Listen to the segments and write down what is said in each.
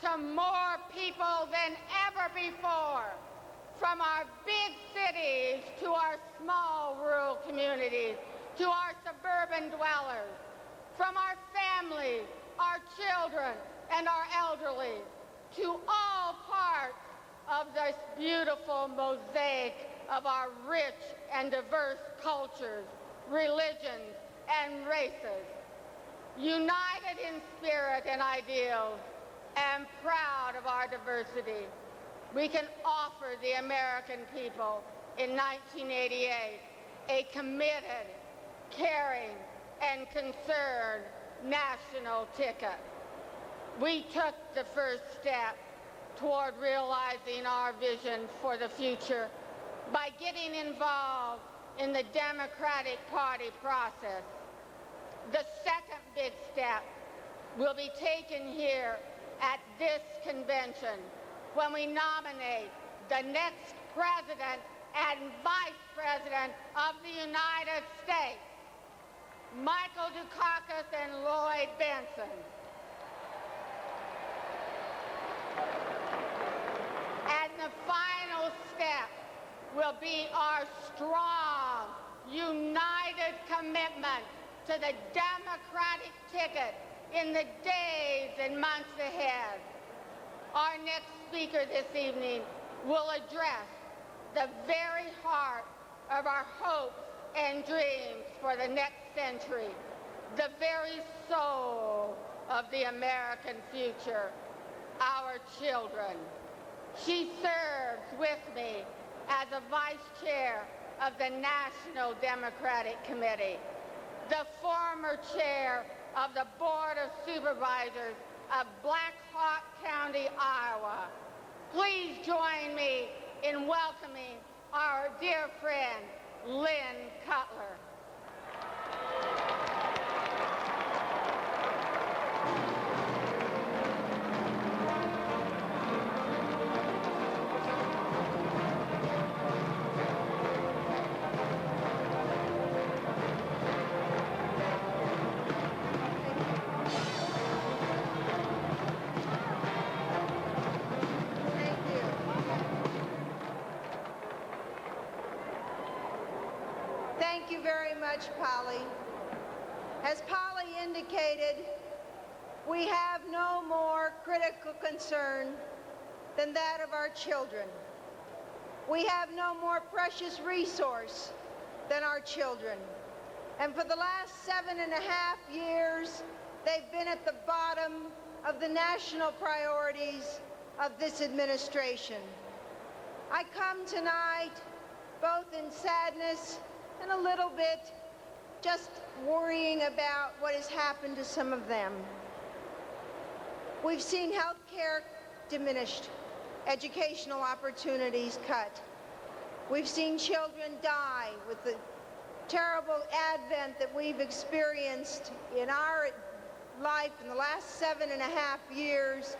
to more people than ever before, from our big cities to our small rural communities, to our suburban dwellers, from our families, our children, and our elderly, to all parts of this beautiful mosaic of our rich and diverse cultures, religions, and races. United in spirit and ideals, and proud of our diversity, we can offer the American people in 1988 a committed, caring, and concerned national ticket. We took the first step toward realizing our vision for the future by getting involved in the Democratic Party process. The second big step will be taken here at this convention when we nominate the next President and Vice President of the United States, Michael Dukakis and Lloyd Bentsen. And the final step will be our strong, united commitment to the Democratic ticket in the days and months ahead. Our next speaker this evening will address the very heart of our hopes and dreams for the next century, the very soul of the American future, our children. She serves with me as a vice chair of the National Democratic Committee, the former chair of the Board of Supervisors of Black Hawk County, Iowa. Please join me in welcoming our dear friend, Lynn Cutler. Thank you very much, Polly. As Polly indicated, we have no more critical concern than that of our children. We have no more precious resource than our children. And for the last 7.5 years, they've been at the bottom of the national priorities of this administration. I come tonight both in sadness and a little bit just worrying about what has happened to some of them. We've seen health care diminished, educational opportunities cut. We've seen children die with the terrible advent that we've experienced in our life in the last 7.5 years,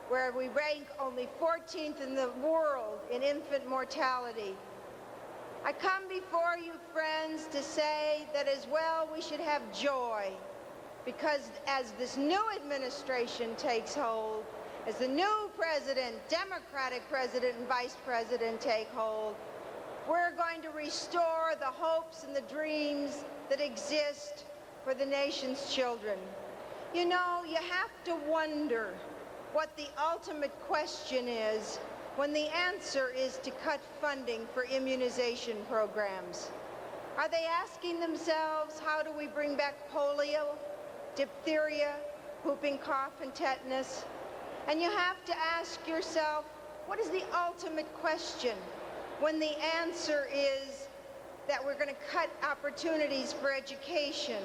where we rank only 14th in the world in infant mortality. I come before you, friends, to say that as well we should have joy, because as this new administration takes hold, as the new president, Democratic president and vice president take hold, we're going to restore the hopes and the dreams that exist for the nation's children. You know, you have to wonder what the ultimate question is when the answer is to cut funding for immunization programs. Are they asking themselves, how do we bring back polio, diphtheria, whooping cough, and tetanus? And you have to ask yourself, what is the ultimate question when the answer is that we're going to cut opportunities for education,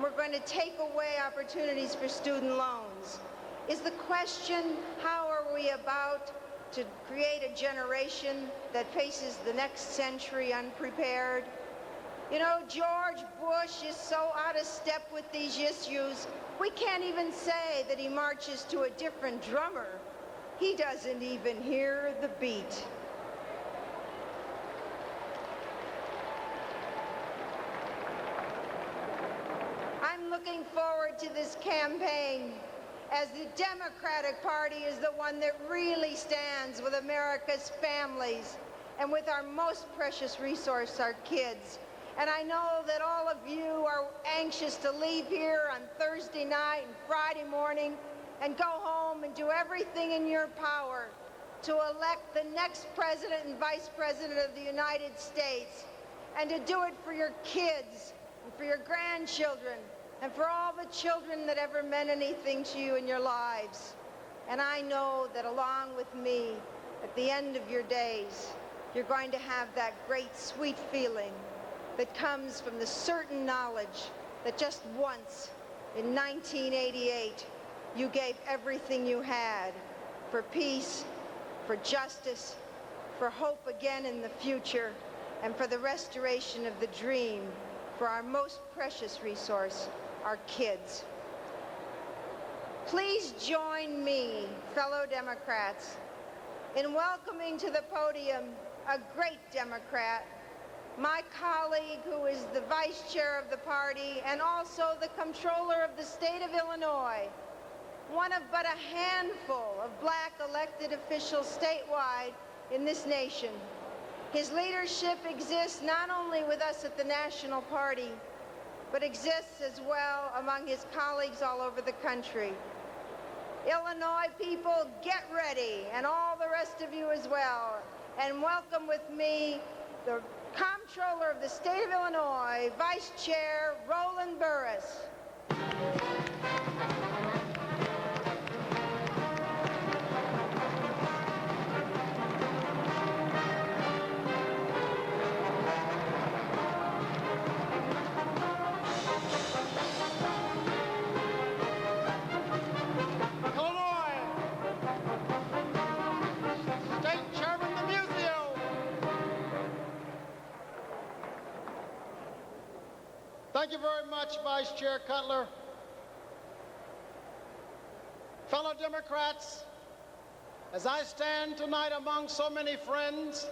we're going to take away opportunities for student loans? Is the question, how are we about to create a generation that faces the next century unprepared? You know, George Bush is so out of step with these issues, we can't even say that he marches to a different drummer. He doesn't even hear the beat. I'm looking forward to this campaign as the Democratic Party is the one that really stands with America's families and with our most precious resource, our kids. And I know that all of you are anxious to leave here on Thursday night and Friday morning and go home and do everything in your power to elect the next president and vice president of the United States, and to do it for your kids and for your grandchildren and for all the children that ever meant anything to you in your lives. And I know that along with me, at the end of your days, you're going to have that great sweet feeling that comes from the certain knowledge that just once in 1988, you gave everything you had for peace, for justice, for hope again in the future, and for the restoration of the dream for our most precious resource, our kids. Please join me, fellow Democrats, in welcoming to the podium a great Democrat, my colleague who is the vice chair of the party and also the comptroller of the state of Illinois, one of but a handful of black elected officials statewide in this nation. His leadership exists not only with us at the National Party, but exists as well among his colleagues all over the country. Illinois people, get ready, and all the rest of you as well, and welcome with me the Comptroller of the State of Illinois, Vice Chair Roland Burris. Thank you very much, Vice Chair Cutler. Fellow Democrats, as I stand tonight among so many friends,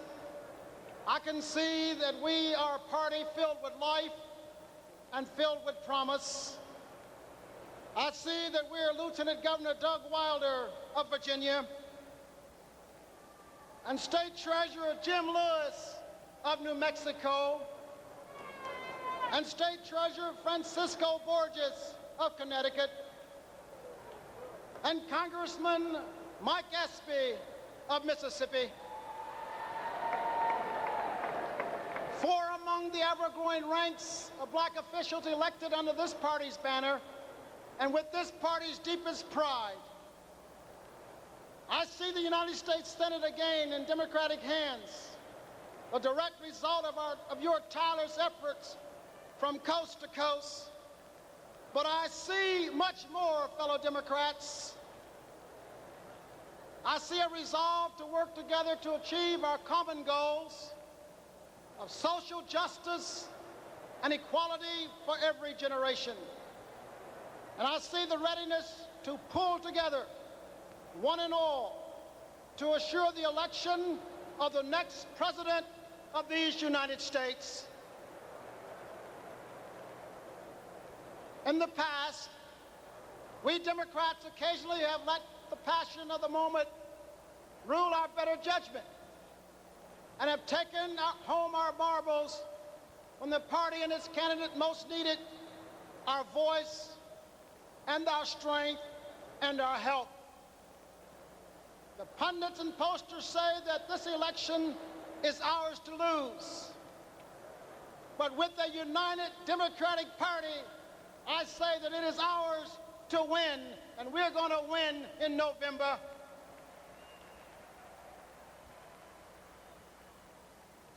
I can see that we are a party filled with life and filled with promise. I see that we're Lieutenant Governor Doug Wilder of Virginia and State Treasurer Jim Lewis of New Mexico, and State Treasurer Francisco Borges of Connecticut, and Congressman Mike Espy of Mississippi. Four among the ever-growing ranks of black officials elected under this party's banner and with this party's deepest pride. I see the United States Senate again in Democratic hands, a direct result of your tireless efforts from coast to coast. But I see much more, fellow Democrats. I see a resolve to work together to achieve our common goals of social justice and equality for every generation. And I see the readiness to pull together, one and all, to assure the election of the next president of these United States. In the past, we Democrats occasionally have let the passion of the moment rule our better judgment and have taken home our marbles when the party and its candidate most needed our voice and our strength and our help. The pundits and posters say that this election is ours to lose. But with a united Democratic Party, I say that it is ours to win, and we're going to win in November.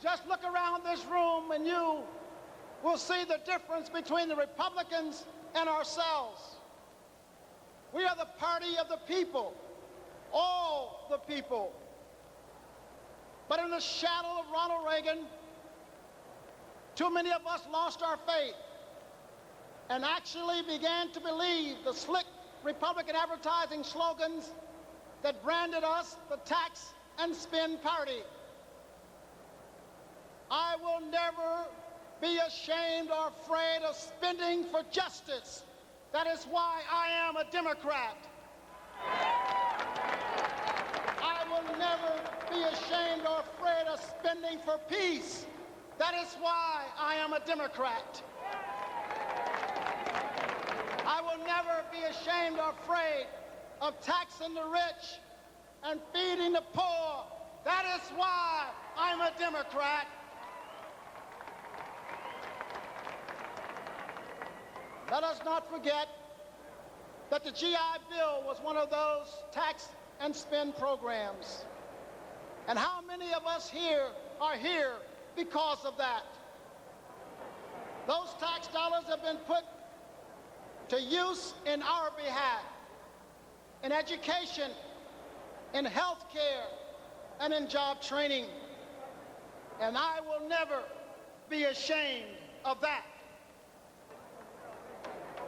Just look around this room and you will see the difference between the Republicans and ourselves. We are the party of the people, all the people. But in the shadow of Ronald Reagan, too many of us lost our faith and actually began to believe the slick Republican advertising slogans that branded us the tax and spend party. I will never be ashamed or afraid of spending for justice. That is why I am a Democrat. I will never be ashamed or afraid of spending for peace. That is why I am a Democrat. I will never be ashamed or afraid of taxing the rich and feeding the poor. That is why I'm a Democrat. Let us not forget that the GI Bill was one of those tax and spend programs. And how many of us here are here because of that? Those tax dollars have been put to use in our behalf, in education, in health care, and in job training. And I will never be ashamed of that.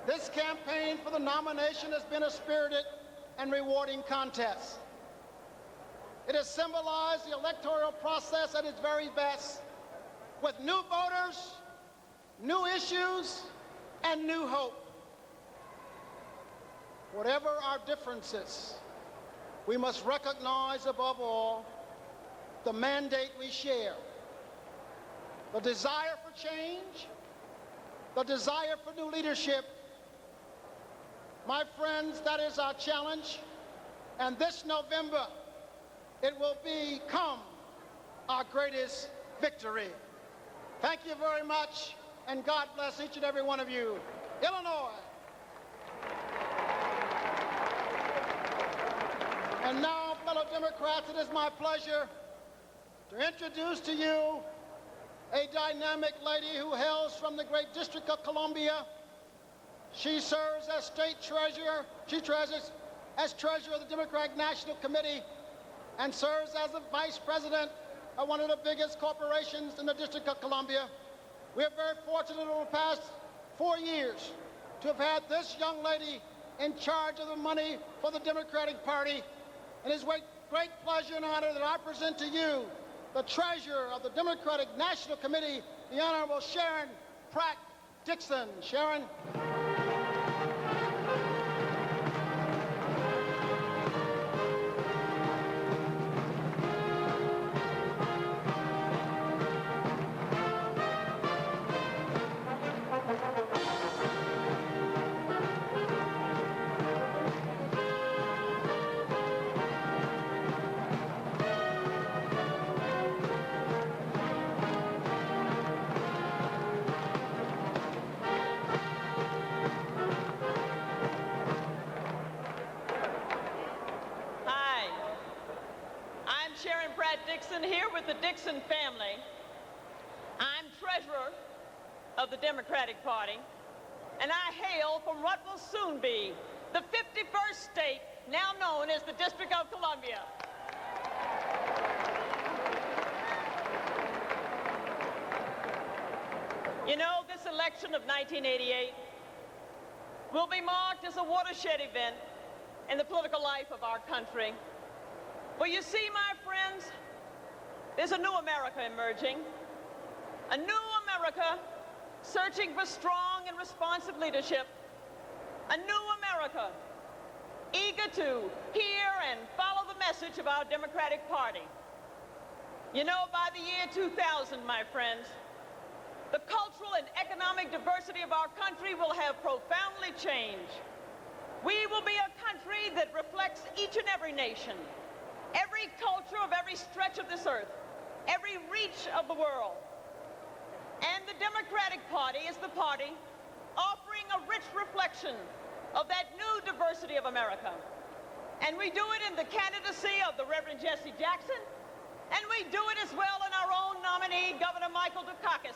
This campaign for the nomination has been a spirited and rewarding contest. It has symbolized the electoral process at its very best, with new voters, new issues, and new hope. Whatever our differences, we must recognize above all the mandate we share, the desire for change, the desire for new leadership. My friends, that is our challenge, and this November, it will become our greatest victory. Thank you very much, and God bless each and every one of you. Illinois. And now, fellow Democrats, it is my pleasure to introduce to you a dynamic lady who hails from the great District of Columbia. She serves as state treasurer. She treasures as treasurer of the Democratic National Committee and serves as the vice president of one of the biggest corporations in the District of Columbia. We are very fortunate over the past 4 years to have had this young lady in charge of the money for the Democratic Party. And it is with great pleasure and honor that I present to you the treasurer of the Democratic National Committee, the Honorable Sharon Pratt Dixon. Sharon. Here with the Dixon family. I'm treasurer of the Democratic Party, and I hail from what will soon be the 51st state, now known as the District of Columbia. You know, this election of 1988 will be marked as a watershed event in the political life of our country. Well, you see, my friends, there's a new America emerging, a new America searching for strong and responsive leadership, a new America eager to hear and follow the message of our Democratic Party. You know, by the year 2000, my friends, the cultural and economic diversity of our country will have profoundly changed. We will be a country that reflects each and every nation, every culture of every stretch of this earth, every reach of the world. And the Democratic Party is the party offering a rich reflection of that new diversity of America. And we do it in the candidacy of the Reverend Jesse Jackson, and we do it as well in our own nominee, Governor Michael Dukakis,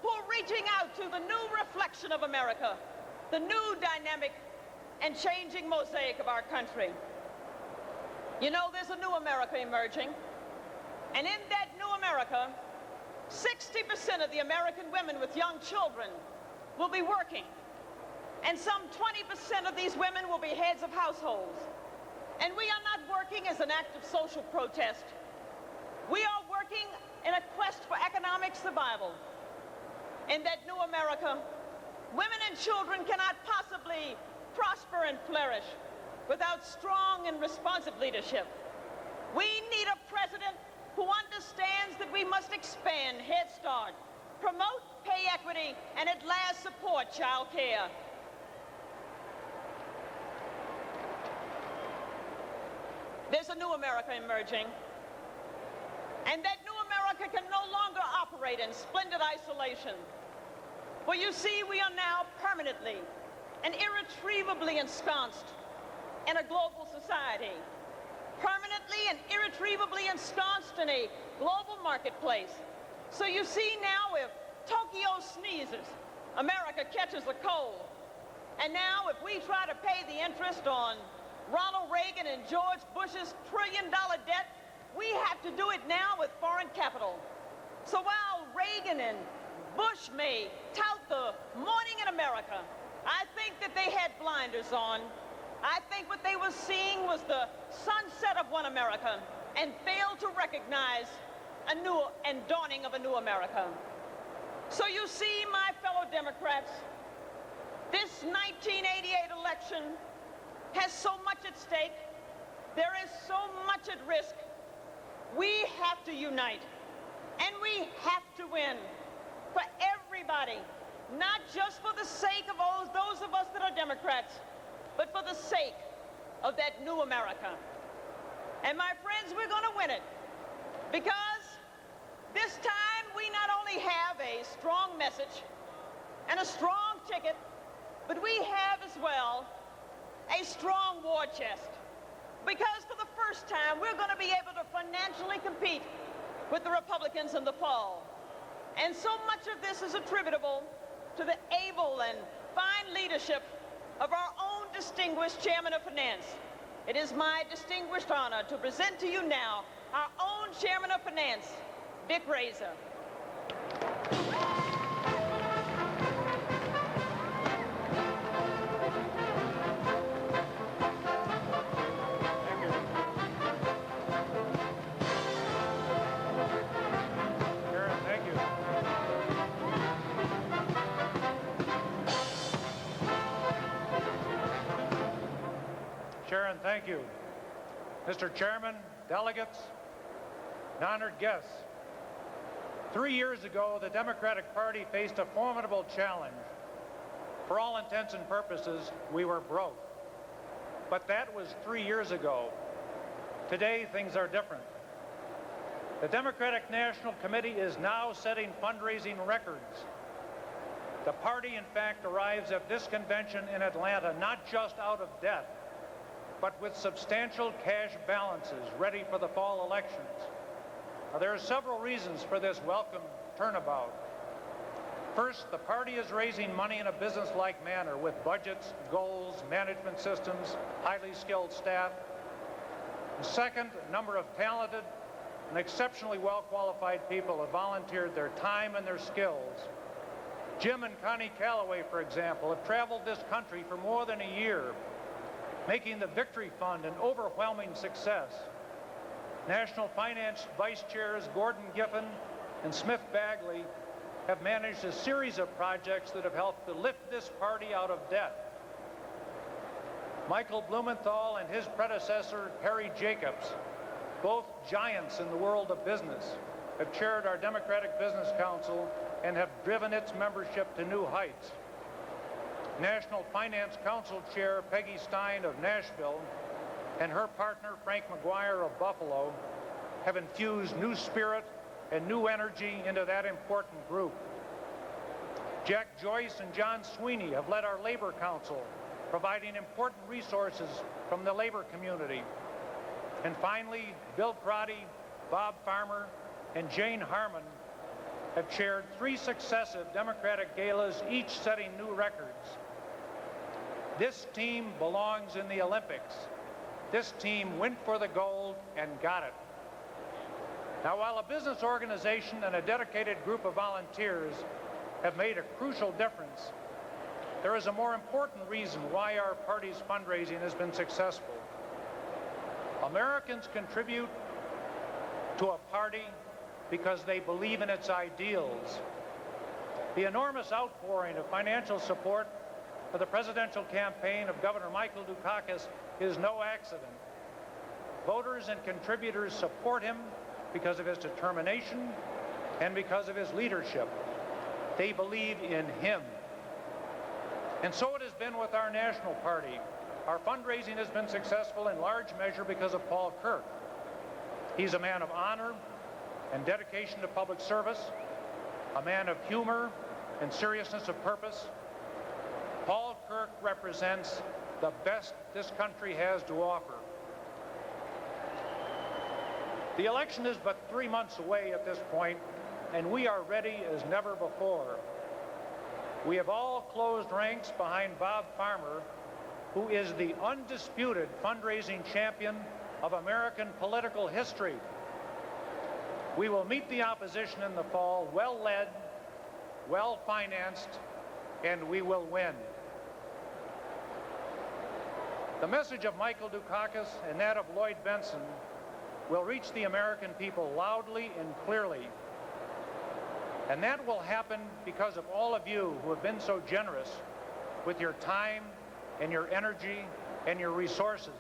who are reaching out to the new reflection of America, the new dynamic and changing mosaic of our country. You know, there's a new America emerging. And in that new America, 60% of the American women with young children will be working. And some 20% of these women will be heads of households. And we are not working as an act of social protest. We are working in a quest for economic survival. In that new America, women and children cannot possibly prosper and flourish without strong and responsive leadership. We need a president who understands that we must expand Head Start, promote pay equity, and at last support child care. There's a new America emerging, and that new America can no longer operate in splendid isolation. For you see, we are now permanently and irretrievably ensconced in a global society, permanently and irretrievably ensconced in a global marketplace. So you see now, if Tokyo sneezes, America catches a cold. And now if we try to pay the interest on Ronald Reagan and George Bush's trillion-dollar debt, we have to do it now with foreign capital. So while Reagan and Bush may tout the morning in America, I think that they had blinders on. I think what they were seeing was the sunset of one America and failed to recognize a new and dawning of a new America. So you see, my fellow Democrats, this 1988 election has so much at stake. There is so much at risk. We have to unite, and we have to win for everybody, not just for the sake of those of us that are Democrats, but for the sake of that new America. And my friends, we're going to win it, because this time we not only have a strong message and a strong ticket, but we have as well a strong war chest. Because for the first time, we're going to be able to financially compete with the Republicans in the fall. And so much of this is attributable to the able and fine leadership of our own distinguished Chairman of Finance. It is my distinguished honor to present to you now our own Chairman of Finance, Dick Razor. Sharon, thank you. Mr. Chairman, delegates, and honored guests, 3 years ago, the Democratic Party faced a formidable challenge. For all intents and purposes, we were broke. But that was 3 years ago. Today, things are different. The Democratic National Committee is now setting fundraising records. The party, in fact, arrives at this convention in Atlanta not just out of debt, but with substantial cash balances ready for the fall elections. Now, there are several reasons for this welcome turnabout. First, the party is raising money in a business-like manner with budgets, goals, management systems, highly skilled staff. And second, a number of talented and exceptionally well-qualified people have volunteered their time and their skills. Jim and Connie Calloway, for example, have traveled this country for more than a year, making the Victory Fund an overwhelming success. National Finance Vice Chairs Gordon Giffen and Smith Bagley have managed a series of projects that have helped to lift this party out of debt. Michael Blumenthal and his predecessor, Harry Jacobs, both giants in the world of business, have chaired our Democratic Business Council and have driven its membership to new heights. National Finance Council Chair Peggy Stein of Nashville and her partner Frank McGuire of Buffalo have infused new spirit and new energy into that important group. Jack Joyce and John Sweeney have led our Labor Council, providing important resources from the labor community. And finally, Bill Crotty, Bob Farmer, and Jane Harmon have chaired 3 successive Democratic galas, each setting new records. This team belongs in the Olympics. This team went for the gold and got it. Now, while a business organization and a dedicated group of volunteers have made a crucial difference, there is a more important reason why our party's fundraising has been successful. Americans contribute to a party because they believe in its ideals. The enormous outpouring of financial support of the presidential campaign of Governor Michael Dukakis is no accident. Voters and contributors support him because of his determination and because of his leadership. They believe in him. And so it has been with our national party. Our fundraising has been successful in large measure because of Paul Kirk. He's a man of honor and dedication to public service, a man of humor and seriousness of purpose. Paul Kirk represents the best this country has to offer. The election is but 3 months away at this point, and we are ready as never before. We have all closed ranks behind Bob Farmer, who is the undisputed fundraising champion of American political history. We will meet the opposition in the fall well-led, well-financed, and we will win. The message of Michael Dukakis and that of Lloyd Bentsen will reach the American people loudly and clearly. And that will happen because of all of you who have been so generous with your time and your energy and your resources.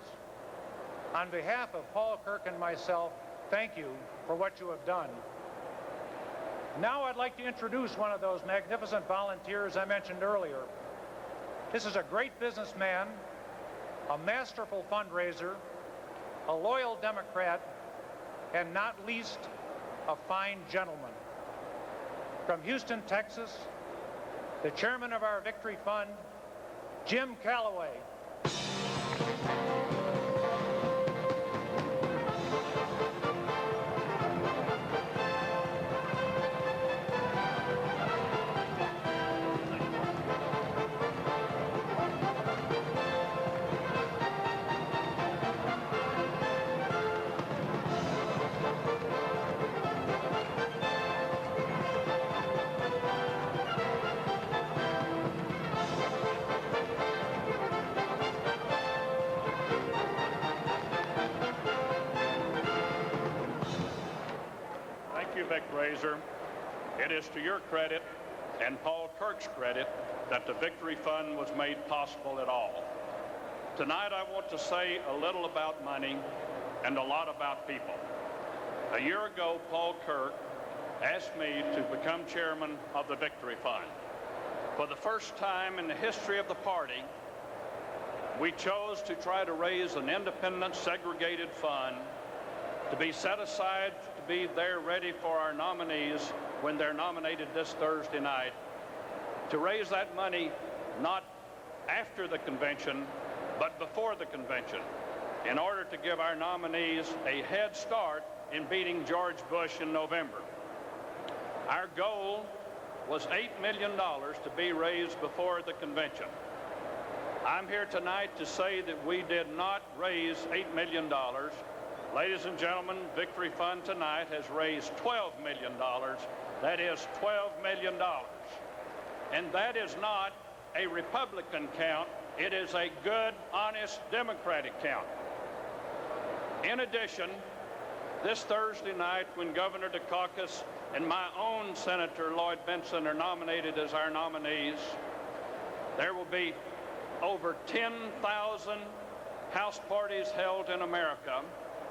On behalf of Paul Kirk and myself, thank you for what you have done. Now I'd like to introduce one of those magnificent volunteers I mentioned earlier. This is a great businessman, a masterful fundraiser, a loyal Democrat, and not least, a fine gentleman. From Houston, Texas, the chairman of our Victory Fund, Jim Calloway. It is to your credit and Paul Kirk's credit that the Victory Fund was made possible at all. Tonight I want to say a little about money and a lot about people. A year ago, Paul Kirk asked me to become chairman of the Victory Fund. For the first time in the history of the party, we chose to try to raise an independent, segregated fund to be set aside to be there ready for our nominees when they're nominated this Thursday night, to raise that money not after the convention, but before the convention, in order to give our nominees a head start in beating George Bush in November. Our goal was $8 million to be raised before the convention. I'm here tonight to say that we did not raise $8 million. Ladies and gentlemen, Victory Fund tonight has raised $12 million. That is $12 million. And that is not a Republican count. It is a good, honest Democratic count. In addition, this Thursday night, when Governor Dukakis and my own Senator Lloyd Bentsen are nominated as our nominees, there will be over 10,000 house parties held in America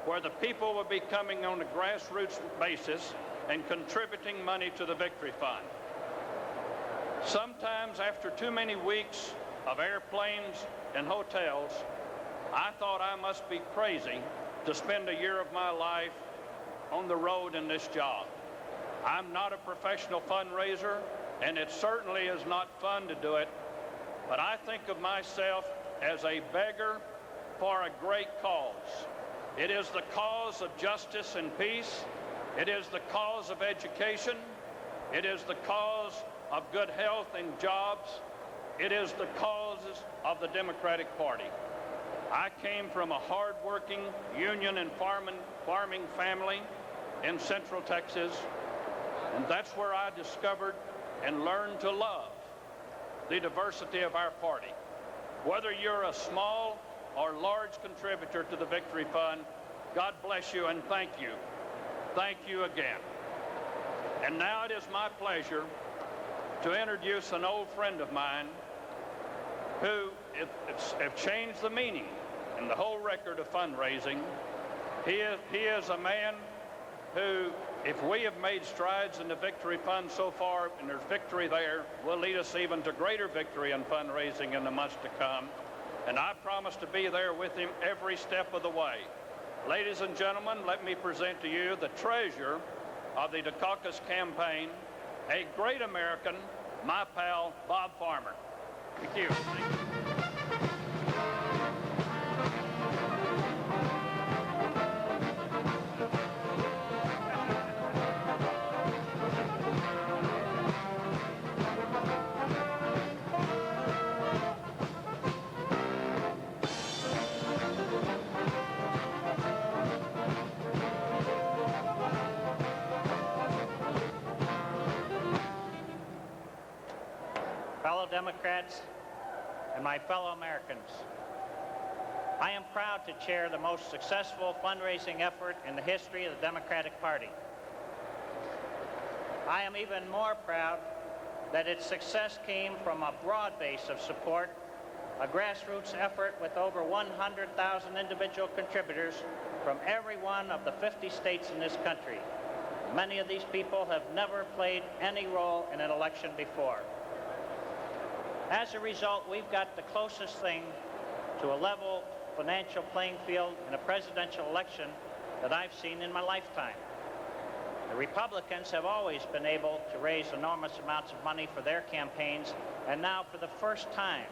where the people will be coming on a grassroots basis and contributing money to the Victory Fund. Sometimes after too many weeks of airplanes and hotels, I thought I must be crazy to spend a year of my life on the road in this job. I'm not a professional fundraiser, and it certainly is not fun to do it, but I think of myself as a beggar for a great cause. It is the cause of justice and peace. It is the cause of education. It is the cause of good health and jobs. It is the causes of the Democratic Party. I came from a hard-working union and farming family in Central Texas, and that's where I discovered and learned to love the diversity of our party. Whether you're a small or large contributor to the Victory Fund, God bless you and thank you. Thank you again. And now it is my pleasure to introduce an old friend of mine, who have changed the meaning and the whole record of fundraising. He is a man who, if we have made strides in the Victory Fund so far, and there's victory there, will lead us even to greater victory in fundraising in the months to come. And I promise to be there with him every step of the way. Ladies and gentlemen, let me present to you the treasurer of the Dukakis campaign, a great American, my pal, Bob Farmer. Thank you. Thank you. Fellow Democrats and my fellow Americans, I am proud to chair the most successful fundraising effort in the history of the Democratic Party. I am even more proud that its success came from a broad base of support, a grassroots effort with over 100,000 individual contributors from every one of the 50 states in this country. Many of these people have never played any role in an election before. As a result, we've got the closest thing to a level financial playing field in a presidential election that I've seen in my lifetime. The Republicans have always been able to raise enormous amounts of money for their campaigns, and now for the first time,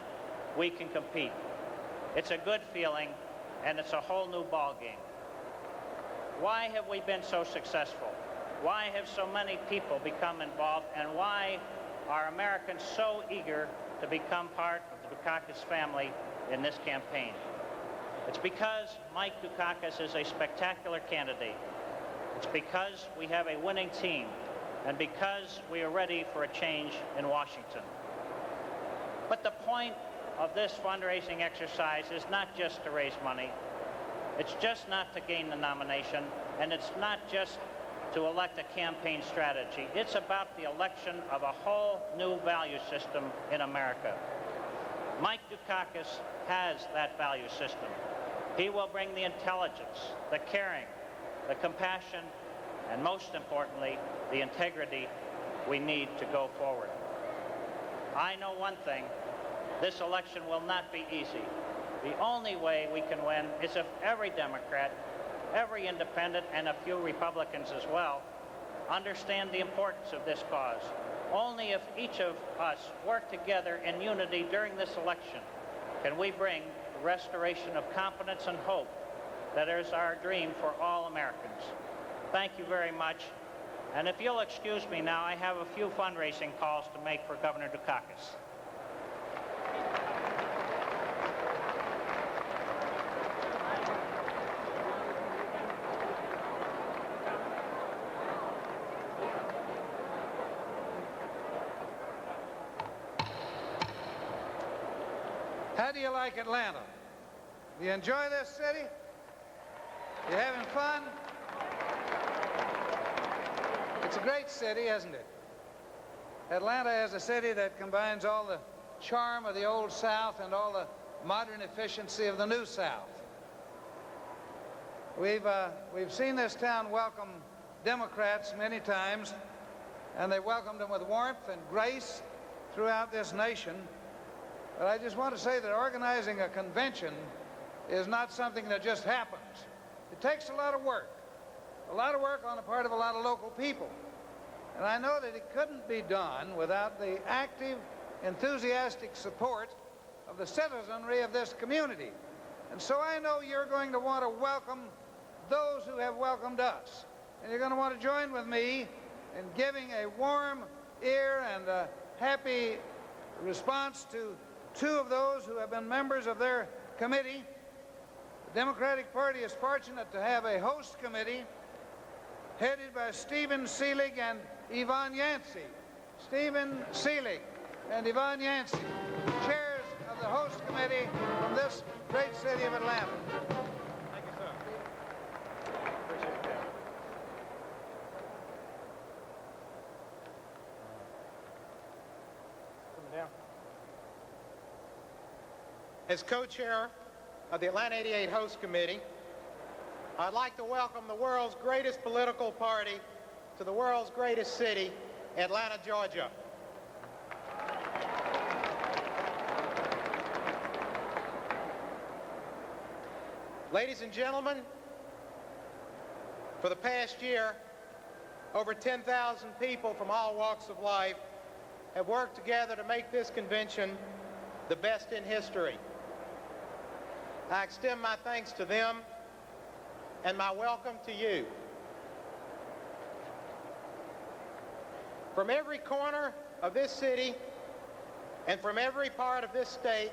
we can compete. It's a good feeling, and it's a whole new ballgame. Why have we been so successful? Why have so many people become involved, and why are Americans so eager to become part of the Dukakis family in this campaign? It's because Mike Dukakis is a spectacular candidate. It's because we have a winning team, and because we are ready for a change in Washington. But the point of this fundraising exercise is not just to raise money. It's just not to gain the nomination, and it's not just to elect a campaign strategy. It's about the election of a whole new value system in America. Mike Dukakis has that value system. He will bring the intelligence, the caring, the compassion, and most importantly, the integrity we need to go forward. I know one thing, this election will not be easy. The only way we can win is if every Democrat, every independent, and a few Republicans as well understand the importance of this cause. Only if each of us work together in unity during this election can we bring the restoration of confidence and hope that is our dream for all Americans. Thank you very much. And if you'll excuse me now, I have a few fundraising calls to make for Governor Dukakis. How do you like Atlanta? Do you enjoy this city? You having fun? It's a great city, isn't it? Atlanta is a city that combines all the charm of the old South and all the modern efficiency of the new South. We've seen this town welcome Democrats many times, and they welcomed them with warmth and grace throughout this nation. But I just want to say that organizing a convention is not something that just happens. It takes a lot of work on the part of a lot of local people. And I know that it couldn't be done without the active, enthusiastic support of the citizenry of this community. And so I know you're going to want to welcome those who have welcomed us. And you're going to want to join with me in giving a warm ear and a happy response to two of those who have been members of their committee. The Democratic Party is fortunate to have a host committee headed by Stephen Seelig and Yvonne Yancey. Stephen Seelig and Yvonne Yancey, chairs of the host committee from this great city of Atlanta. Thank you, sir. Appreciate that. Coming down. As co-chair of the Atlanta 88 Host Committee, I'd like to welcome the world's greatest political party to the world's greatest city, Atlanta, Georgia. Ladies and gentlemen, for the past year, over 10,000 people from all walks of life have worked together to make this convention the best in history. I extend my thanks to them and my welcome to you. From every corner of this city and from every part of this state,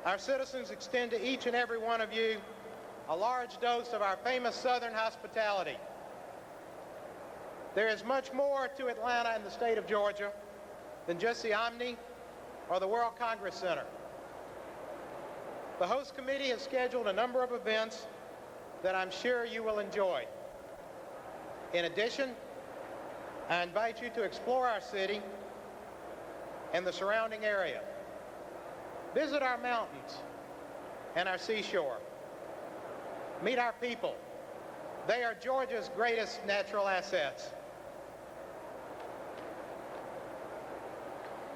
our citizens extend to each and every one of you a large dose of our famous Southern hospitality. There is much more to Atlanta and the state of Georgia than just the Omni or the World Congress Center. The host committee has scheduled a number of events that I'm sure you will enjoy. In addition, I invite you to explore our city and the surrounding area. Visit our mountains and our seashore. Meet our people. They are Georgia's greatest natural assets.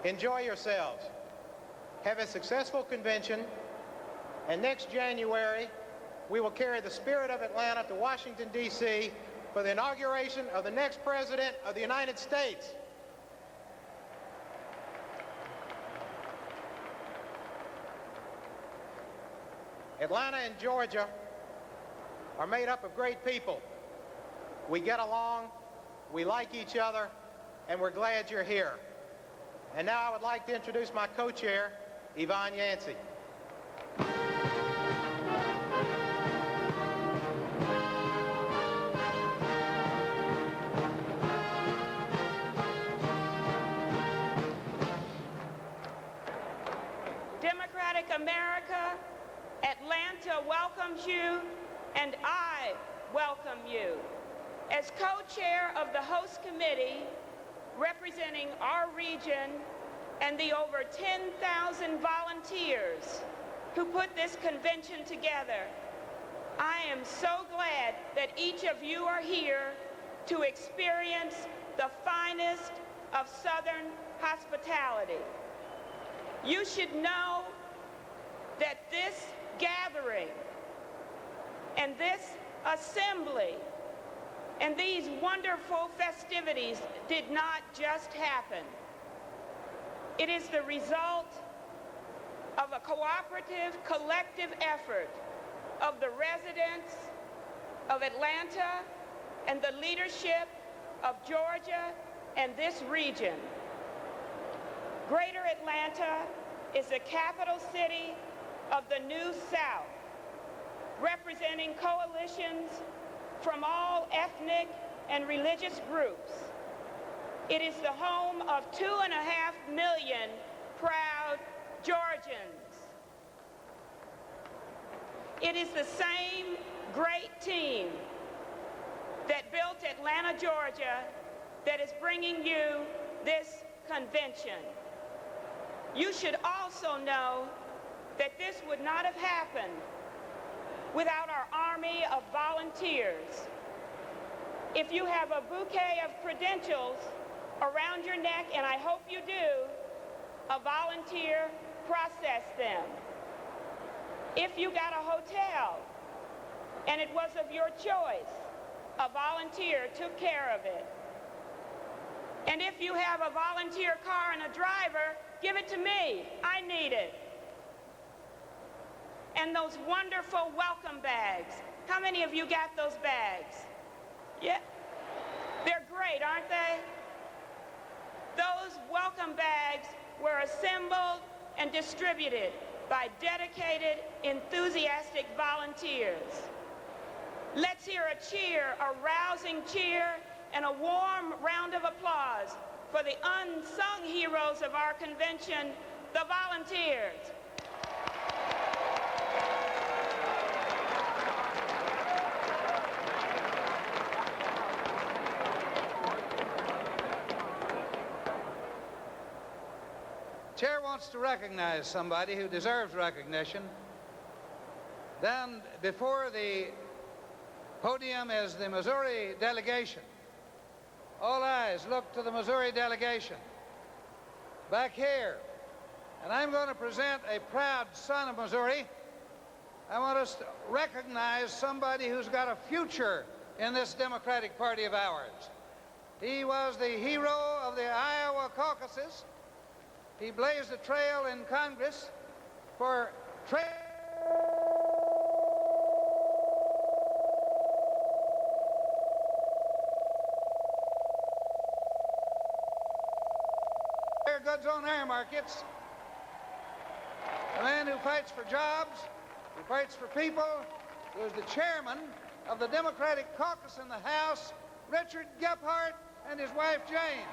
Enjoy yourselves. Have a successful convention, and next January, we will carry the spirit of Atlanta to Washington, D.C. for the inauguration of the next President of the United States. Atlanta and Georgia are made up of great people. We get along, we like each other, and we're glad you're here. And now I would like to introduce my co-chair, Yvonne Yancey. Democratic America, Atlanta welcomes you, and I welcome you. As co-chair of the host committee, representing our region and the over 10,000 volunteers who put this convention together, I am so glad that each of you are here to experience the finest of Southern hospitality. You should know that this gathering and this assembly and these wonderful festivities did not just happen. It is the result of a cooperative, collective effort of the residents of Atlanta and the leadership of Georgia and this region. Greater Atlanta is the capital city of the New South, representing coalitions from all ethnic and religious groups. It is the home of 2.5 million proud Georgians. It is the same great team that built Atlanta, Georgia, that is bringing you this convention. You should also know that this would not have happened without our army of volunteers. If you have a bouquet of credentials around your neck, and I hope you do, a volunteer processed them. If you got a hotel and it was of your choice, a volunteer took care of it. And if you have a volunteer car and a driver, give it to me. I need it. And those wonderful welcome bags. How many of you got those bags? Yeah. They're great, aren't they? Those welcome bags were assembled and distributed by dedicated, enthusiastic volunteers. Let's hear a cheer, a rousing cheer, and a warm round of applause for the unsung heroes of our convention, the volunteers. Chair wants to recognize somebody who deserves recognition. Down before the podium is the Missouri delegation. All eyes look to the Missouri delegation. Back here, and I'm going to present a proud son of Missouri. I want us to recognize somebody who's got a future in this Democratic Party of ours. He was the hero of the Iowa caucuses. He blazed a trail in Congress for goods on our markets. A man who fights for jobs, who fights for people, who is the chairman of the Democratic caucus in the House, Richard Gephardt, and his wife Jane.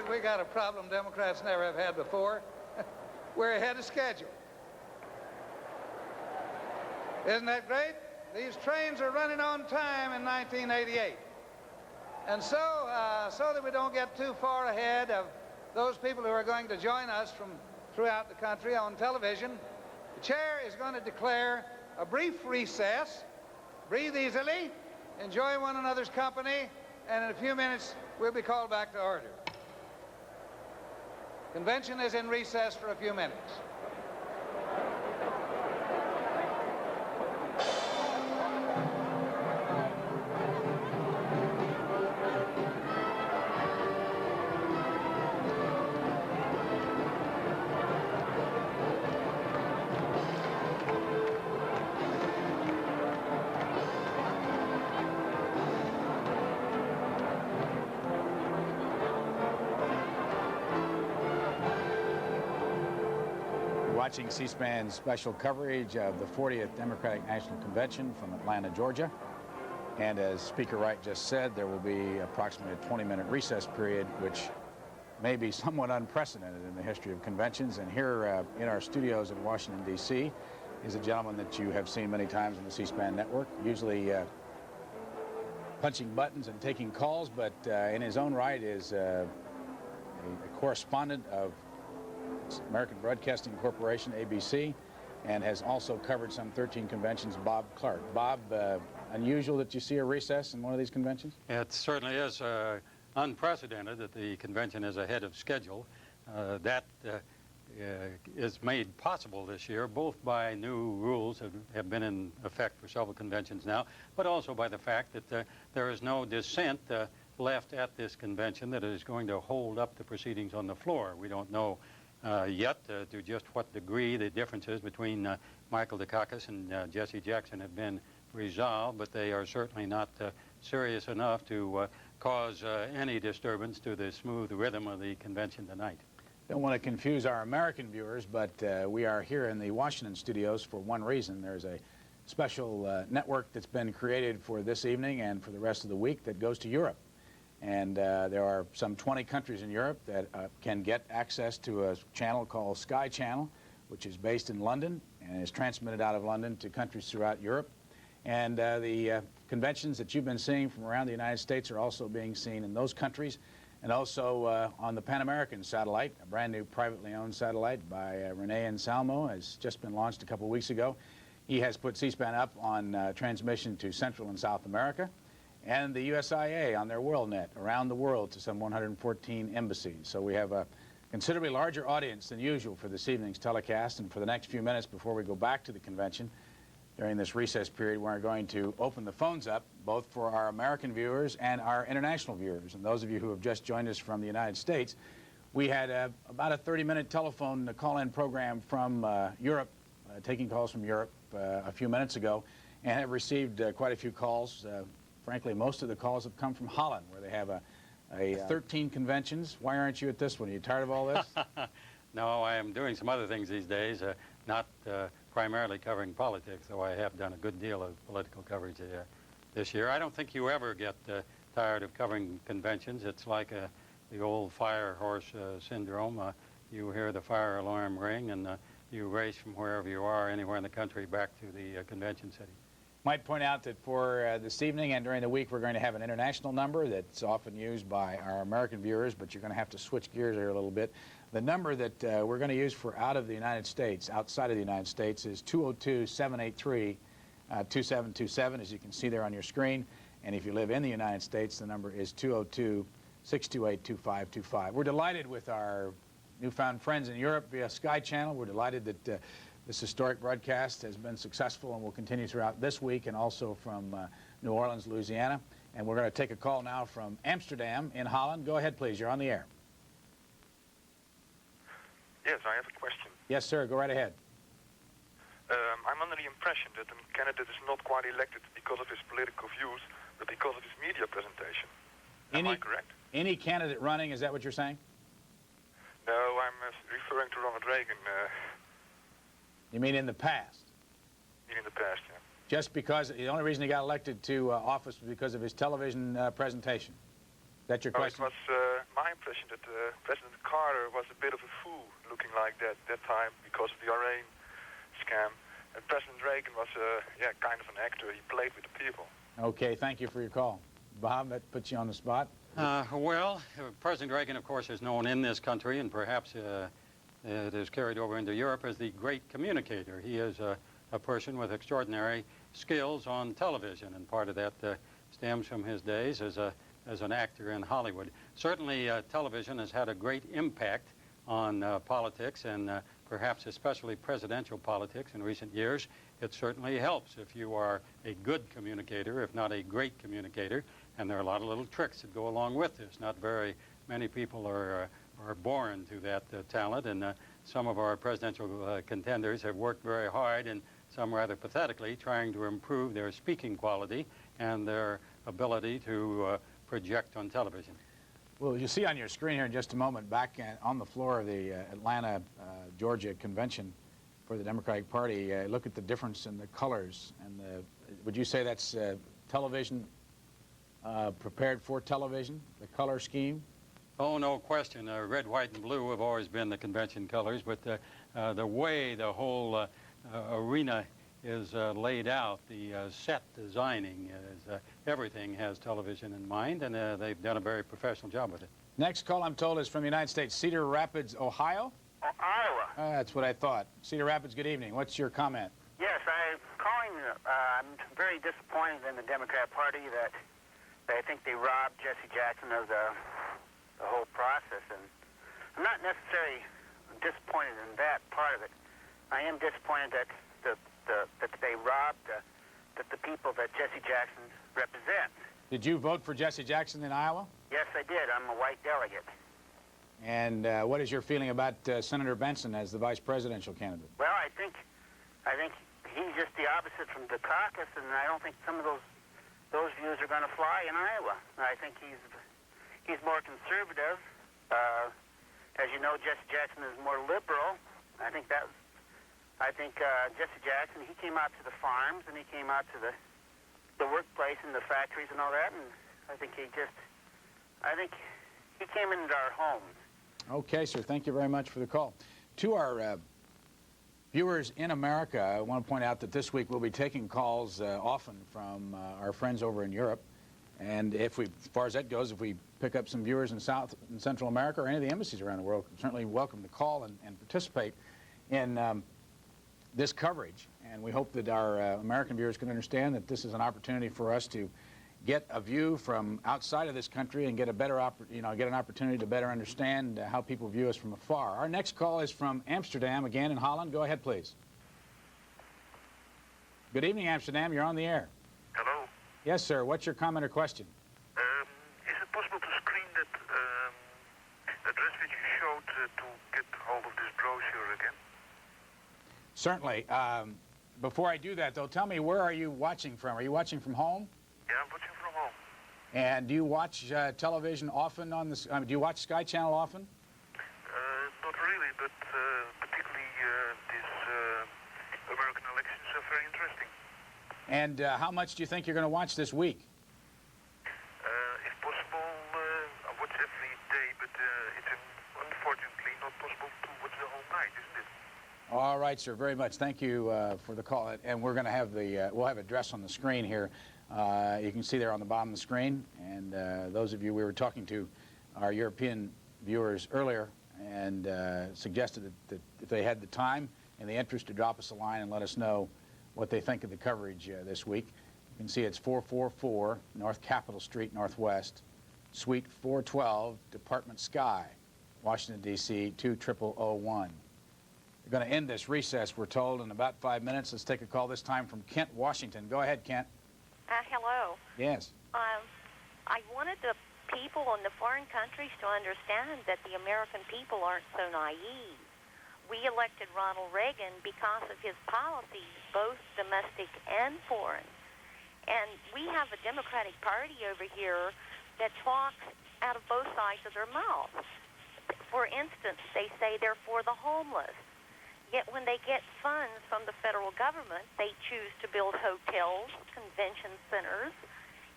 We got a problem Democrats never have had before. We're ahead of schedule. Isn't that great? These trains are running on time in 1988. And so that we don't get too far ahead of those people who are going to join us from throughout the country on television, the chair is going to declare a brief recess. Breathe easily, enjoy one another's company, and in a few minutes we'll be called back to order. Convention is in recess for a few minutes. Watching C-SPAN's special coverage of the 40th Democratic National Convention from Atlanta, Georgia. And as Speaker Wright just said, there will be approximately a 20-minute recess period, which may be somewhat unprecedented in the history of conventions. And here in our studios in Washington, D.C., is a gentleman that you have seen many times on the C-SPAN network, usually punching buttons and taking calls, but in his own right is a correspondent of American Broadcasting Corporation, ABC, and has also covered some 13 conventions, Bob Clark. Bob, unusual that you see a recess in one of these conventions? It certainly is unprecedented that the convention is ahead of schedule. That is made possible this year, both by new rules that have been in effect for several conventions now, but also by the fact that there is no dissent left at this convention that is going to hold up the proceedings on the floor. We don't know yet to just what degree the differences between Michael Dukakis and Jesse Jackson have been resolved, but they are certainly not serious enough to cause any disturbance to the smooth rhythm of the convention tonight. Don't want to confuse our American viewers, but we are here in the Washington studios for one reason. There's a special network that's been created for this evening and for the rest of the week that goes to Europe. And there are some 20 countries in Europe that can get access to a channel called Sky Channel, which is based in London and is transmitted out of London to countries throughout Europe. And the conventions that you've been seeing from around the United States are also being seen in those countries, and also on the Pan American satellite, a brand new privately owned satellite by Rene Anselmo, has just been launched a couple of weeks ago. He has put C-SPAN up on transmission to Central and South America, and the USIA on their WorldNet around the world to some 114 embassies. So we have a considerably larger audience than usual for this evening's telecast, and for the next few minutes before we go back to the convention, during this recess period, we're going to open the phones up, both for our American viewers and our international viewers. And those of you who have just joined us from the United States, we had about a 30-minute telephone call-in program from Europe, taking calls from Europe a few minutes ago, and have received quite a few calls. Frankly, most of the calls have come from Holland, where they have 13 conventions. Why aren't you at this one? Are you tired of all this? No, I am doing some other things these days, not primarily covering politics, though I have done a good deal of political coverage this year. I don't think you ever get tired of covering conventions. It's like the old fire horse syndrome. You hear the fire alarm ring, and you race from wherever you are, anywhere in the country, back to the convention city. Might point out that for this evening and during the week, we're going to have an international number that's often used by our American viewers, but you're going to have to switch gears here a little bit. The number that we're going to use for out of the United States, outside of the United States, is 202-783-2727, as you can see there on your screen. And if you live in the United States, the number is 202-628-2525. We're delighted with our newfound friends in Europe via Sky Channel. We're delighted that this historic broadcast has been successful and will continue throughout this week, and also from New Orleans, Louisiana. And we're going to take a call now from Amsterdam in Holland. Go ahead, please. You're on the air. Yes, I have a question. Yes, sir. Go right ahead. I'm under the impression that the candidate is not quite elected because of his political views, but because of his media presentation. Am I correct? Any candidate running, is that what you're saying? No, I'm referring to Ronald Reagan. You mean in the past? In the past, yeah. Just because the only reason he got elected to office was because of his television presentation? Is that your question? It was my impression that President Carter was a bit of a fool looking like that time because of the Iran scam. And President Reagan was kind of an actor. He played with the people. Okay, thank you for your call. Bob, that puts you on the spot. Well, President Reagan, of course, is known in this country, and perhaps it is carried over into Europe as the great communicator. He is a person with extraordinary skills on television, and part of that stems from his days as an actor in Hollywood. Certainly, television has had a great impact on politics, and perhaps especially presidential politics in recent years. It certainly helps if you are a good communicator, if not a great communicator, and there are a lot of little tricks that go along with this. Not very many people are born to that talent, and some of our presidential contenders have worked very hard, and some rather pathetically, trying to improve their speaking quality and their ability to project on television. Well, you see on your screen here in just a moment, back on the floor of the Atlanta, Georgia convention for the Democratic Party, look at the difference in the colors. And would you say that's television, prepared for television, the color scheme? Oh, no question. Red, white, and blue have always been the convention colors, but the way the whole arena is laid out, the set designing, everything has television in mind, and they've done a very professional job with it. Next call, I'm told, is from the United States, Cedar Rapids, Ohio? Iowa. That's what I thought. Cedar Rapids, good evening. What's your comment? Yes, I'm calling. I'm very disappointed in the Democrat Party that I think they robbed Jesse Jackson of the whole process, and I'm not necessarily disappointed in that part of it. I am disappointed that they robbed the people that Jesse Jackson represents. Did you vote for Jesse Jackson in Iowa? Yes, I did. I'm a white delegate. And what is your feeling about Senator Benson as the vice presidential candidate? Well, I think he's just the opposite from the caucus, and I don't think some of those views are going to fly in Iowa. I think he's more conservative. As you know, Jesse Jackson is more liberal. I think Jesse Jackson, he came out to the farms and he came out to the workplace and the factories and all that, and I think he came into our homes. Okay, sir. Thank you very much for the call. To our viewers in America, I want to point out that this week we'll be taking calls often from our friends over in Europe. And as far as that goes, if we pick up some viewers in South and Central America or any of the embassies around the world, certainly welcome to call and participate in this coverage. And we hope that our American viewers can understand that this is an opportunity for us to get a view from outside of this country and get a better, get an opportunity to better understand how people view us from afar. Our next call is from Amsterdam, again in Holland. Go ahead, please. Good evening, Amsterdam. You're on the air. Hello. Yes, sir. What's your comment or question? Is it possible to screen that address which you showed to get hold of this brochure again? Certainly. Before I do that, though, tell me, where are you watching from? Are you watching from home? Yeah, I'm watching from home. And do you watch television often on this? Do you watch Sky Channel often? Not really, but particularly these American elections are very interesting. And how much do you think you're going to watch this week? If possible, I watch every day, but it's unfortunately not possible to watch the whole night, isn't it? All right, sir. Very much. Thank you for the call. And we're going to have we'll have address on the screen here. You can see there on the bottom of the screen. And those of you we were talking to, our European viewers earlier, and suggested that if they had the time and the interest to drop us a line and let us know what they think of the coverage this week. You can see it's 444 North Capitol Street, Northwest, Suite 412, Department Sky, Washington, D.C. 20001. We're going to end this recess, we're told, in about 5 minutes. Let's take a call this time from Kent, Washington. Go ahead, Kent. Hello. Yes. I wanted the people in the foreign countries to understand that the American people aren't so naive. We elected Ronald Reagan because of his policies, both domestic and foreign. And we have a Democratic Party over here that talks out of both sides of their mouth. For instance, they say they're for the homeless. Yet when they get funds from the federal government, they choose to build hotels, convention centers,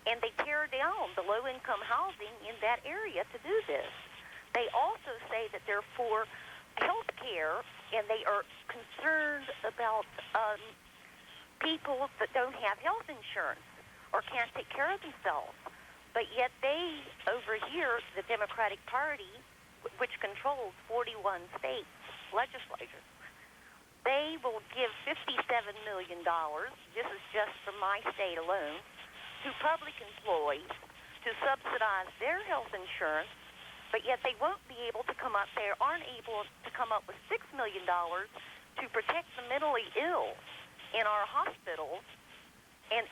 and they tear down the low-income housing in that area to do this. They also say that they're for health care, and they are concerned about people that don't have health insurance or can't take care of themselves. But yet they, over here, the Democratic Party, which controls 41 states legislatures, they will give $57 million, this is just for my state alone, to public employees to subsidize their health insurance, but yet they won't be able to come up there, aren't able to come up with $6 million to protect the mentally ill in our hospitals. And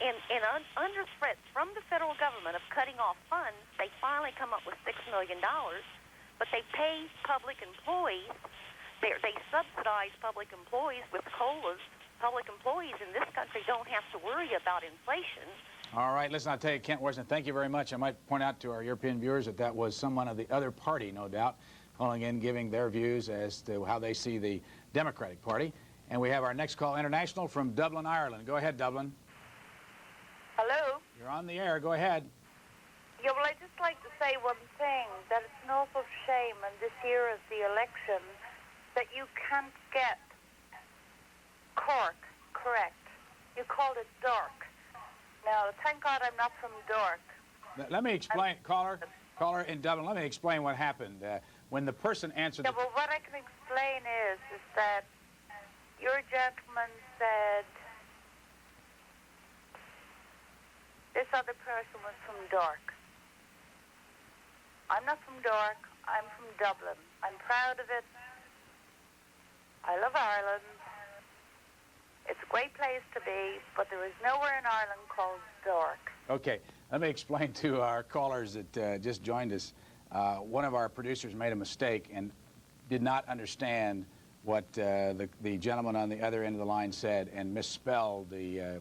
under threat from the federal government of cutting off funds, they finally come up with $6 million, but they pay public employees. They subsidize public employees with COLAs. Public employees in this country don't have to worry about inflation. All right, listen, I'll tell you, Kent Washington, thank you very much. I might point out to our European viewers that that was someone of the other party, no doubt, calling in, giving their views as to how they see the Democratic Party. And we have our next call international from Dublin, Ireland. Go ahead, Dublin. Hello? You're on the air. Go ahead. Yeah, well, I'd just like to say one thing, that it's an awful shame in this year of the election that you can't get Cork correct. You called it Dork. Now, thank God I'm not from Dork. Let me explain, caller in Dublin, let me explain what happened. When the person answered Yeah, well, what I can explain is that your gentleman said this other person was from Dork. I'm not from Dork. I'm from Dublin. I'm proud of it. I love Ireland. It's a great place to be, but there is nowhere in Ireland called Dork. Okay, let me explain to our callers that just joined us. One of our producers made a mistake and did not understand what the gentleman on the other end of the line said and misspelled the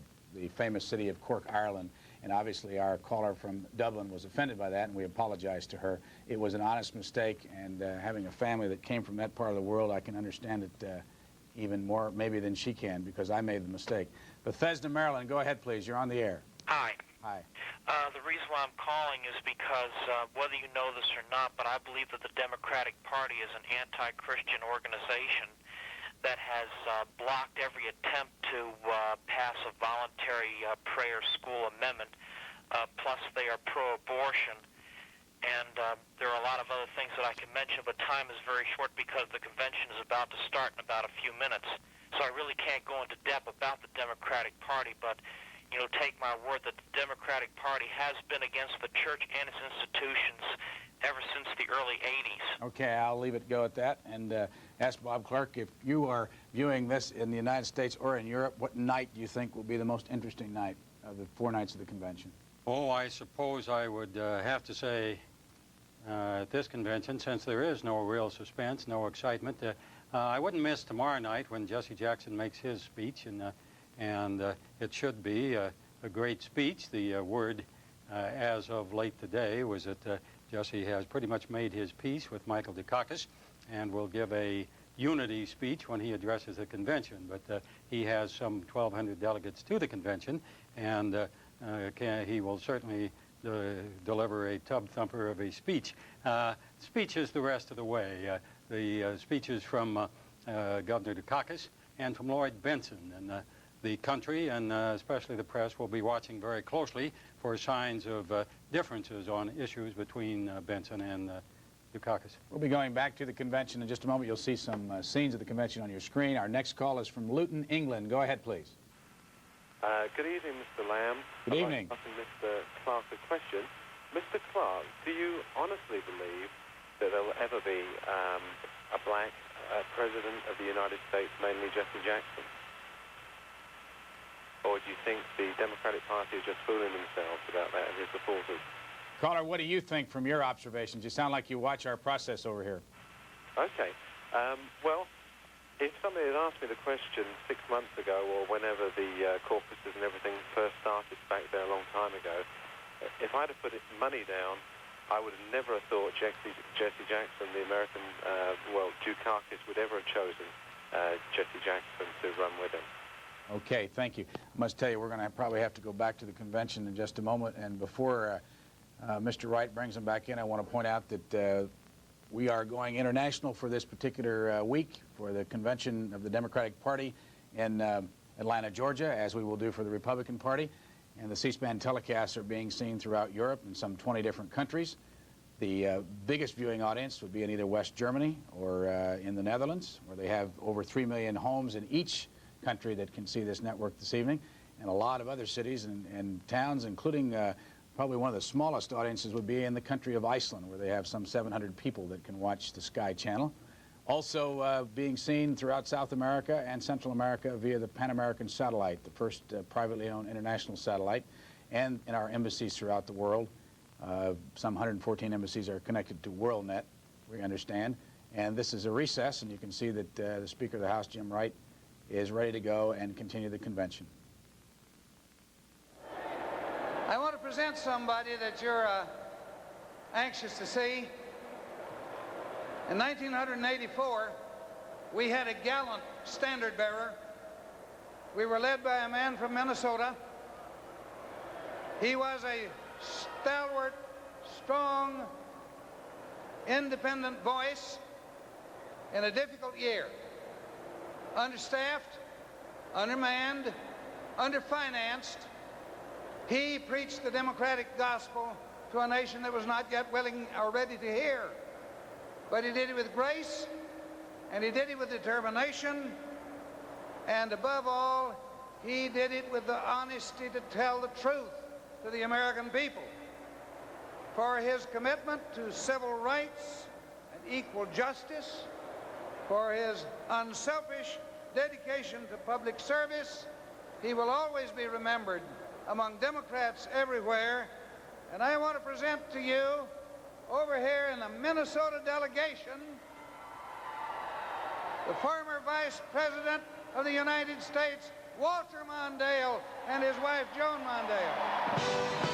famous city of Cork, Ireland. And obviously our caller from Dublin was offended by that, and we apologize to her. It was an honest mistake, and having a family that came from that part of the world, I can understand it even more maybe than she can, because I made the mistake. Bethesda, Maryland, go ahead, please. You're on the air. Hi. Hi. The reason why I'm calling is because, whether you know this or not, but I believe that the Democratic Party is an anti-Christian organization that has blocked every attempt to pass a voluntary prayer school amendment. Plus, they are pro-abortion. And there are a lot of other things that I can mention, but time is very short because the convention is about to start in about a few minutes. So I really can't go into depth about the Democratic Party, but take my word that the Democratic Party has been against the church and its institutions ever since the early 80s. Okay, I'll leave it go at that and ask Bob Clark, if you are viewing this in the United States or in Europe, what night do you think will be the most interesting night of the 4 nights of the convention? Oh, I suppose I would have to say at this convention, since there is no real suspense, no excitement, I wouldn't miss tomorrow night when Jesse Jackson makes his speech, and it should be a great speech. The word as of late today was that Jesse has pretty much made his peace with Michael Dukakis and will give a unity speech when he addresses the convention. But he has some 1,200 delegates to the convention, and he will certainly deliver a tub thumper of a speech. Speeches the rest of the way. The speeches from Governor Dukakis and from Lloyd Benson. And the country and especially the press will be watching very closely for signs of differences on issues between Benson and Dukakis. We'll be going back to the convention in just a moment. You'll see some scenes of the convention on your screen. Our next call is from Luton, England. Go ahead, please. Good evening, Mr. Lamb. Good evening. I'd like to ask Mr. Clark a question. Mr. Clark, do you honestly believe that there will ever be a black president of the United States, mainly Jesse Jackson? Or do you think the Democratic Party is just fooling themselves about that and his supporters? Caller, what do you think from your observations? You sound like you watch our process over here. Okay. Well, if somebody had asked me the question 6 months ago or whenever the caucuses and everything first started back there a long time ago, if I'd have put money down, I would have never have thought Jesse Jackson, the American, Dukakis, would ever have chosen Jesse Jackson to run with him. Okay, thank you. I must tell you, we're going to probably have to go back to the convention in just a moment. And before Mr. Wright brings him back in, I want to point out that we are going international for this particular week for the convention of the Democratic Party in Atlanta, Georgia, as we will do for the Republican Party. And the C-SPAN telecasts are being seen throughout Europe in some 20 different countries. The biggest viewing audience would be in either West Germany or in the Netherlands, where they have over 3 million homes in each country that can see this network this evening, and a lot of other cities and towns, including probably one of the smallest audiences would be in the country of Iceland, where they have some 700 people that can watch the Sky Channel. Also being seen throughout South America and Central America via the Pan American Satellite, the first privately owned international satellite, and in our embassies throughout the world. Some 114 embassies are connected to WorldNet, we understand. And this is a recess, and you can see that the Speaker of the House, Jim Wright, is ready to go and continue the convention. I want to present somebody that you're anxious to see. In 1984, we had a gallant standard bearer. We were led by a man from Minnesota. He was a stalwart, strong, independent voice in a difficult year. Understaffed, undermanned, underfinanced, he preached the democratic gospel to a nation that was not yet willing or ready to hear. But he did it with grace, and he did it with determination, and above all, he did it with the honesty to tell the truth to the American people. For his commitment to civil rights and equal justice, for his unselfish dedication to public service, he will always be remembered among Democrats everywhere. And I want to present to you, over here in the Minnesota delegation, the former Vice President of the United States, Walter Mondale, and his wife, Joan Mondale.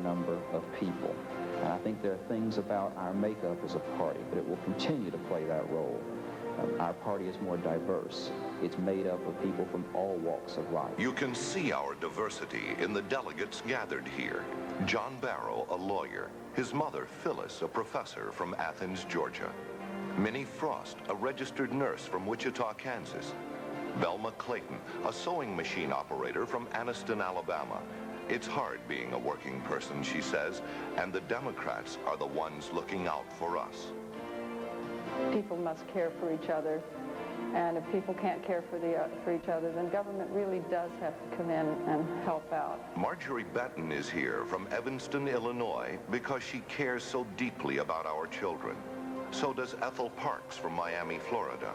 number of people. And I think there are things about our makeup as a party, but it will continue to play that role. Our party is more diverse. It's made up of people from all walks of life. You can see our diversity in the delegates gathered here. John Barrow, a lawyer. His mother, Phyllis, a professor from Athens, Georgia. Minnie Frost, a registered nurse from Wichita, Kansas. Velma Clayton, a sewing machine operator from Anniston, Alabama. It's hard being a working person, she says, and the Democrats are the ones looking out for us. People must care for each other, and if people can't care for each other, then government really does have to come in and help out. Marjorie Benton is here from Evanston, Illinois, because she cares so deeply about our children. So does Ethel Parks from Miami, Florida.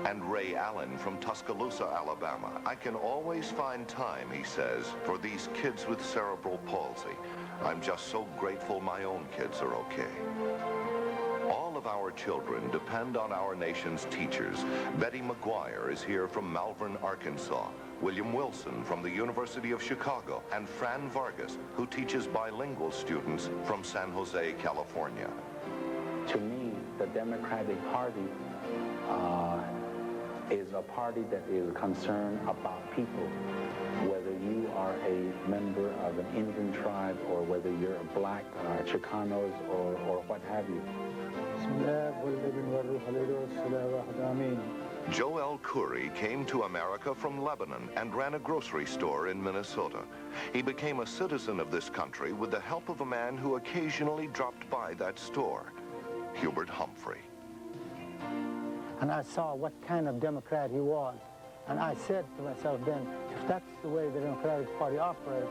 And Ray Allen from Tuscaloosa, Alabama. I can always find time, he says, for these kids with cerebral palsy. I'm just so grateful my own kids are okay. All of our children depend on our nation's teachers. Betty McGuire is here from Malvern, Arkansas. William Wilson from the University of Chicago. And Fran Vargas, who teaches bilingual students from San Jose, California. To me, the Democratic Party is a party that is concerned about people, whether you are a member of an Indian tribe or whether you're a black, Chicanos, or what have you. Joel Khoury came to America from Lebanon and ran a grocery store in Minnesota. He became a citizen of this country with the help of a man who occasionally dropped by that store, Hubert Humphrey. And I saw what kind of Democrat he was. And I said to myself then, if that's the way the Democratic Party operates,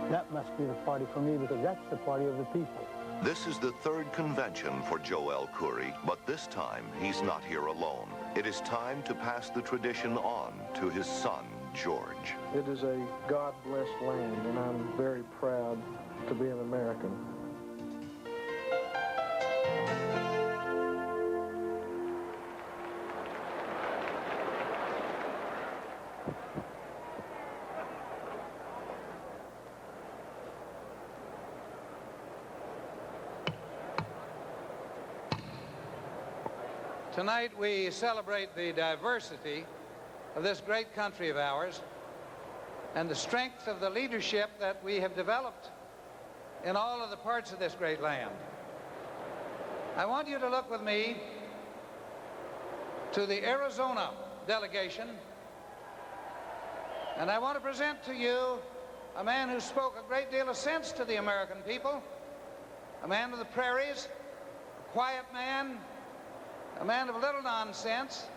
that must be the party for me, because that's the party of the people. This is the third convention for Joel Khoury, but this time he's not here alone. It is time to pass the tradition on to his son, George. It is a God-blessed land, and I'm very proud to be an American. Tonight we celebrate the diversity of this great country of ours and the strength of the leadership that we have developed in all of the parts of this great land. I want you to look with me to the Arizona delegation, and I want to present to you a man who spoke a great deal of sense to the American people, a man of the prairies, a quiet man, a man of little nonsense,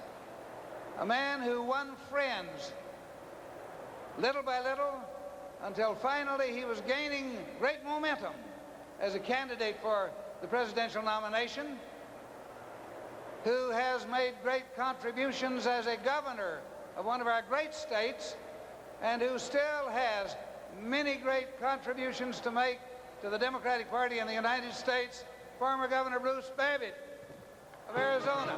a man who won friends little by little until finally he was gaining great momentum as a candidate for the presidential nomination, who has made great contributions as a governor of one of our great states, and who still has many great contributions to make to the Democratic Party in the United States, former Governor Bruce Babbitt of Arizona.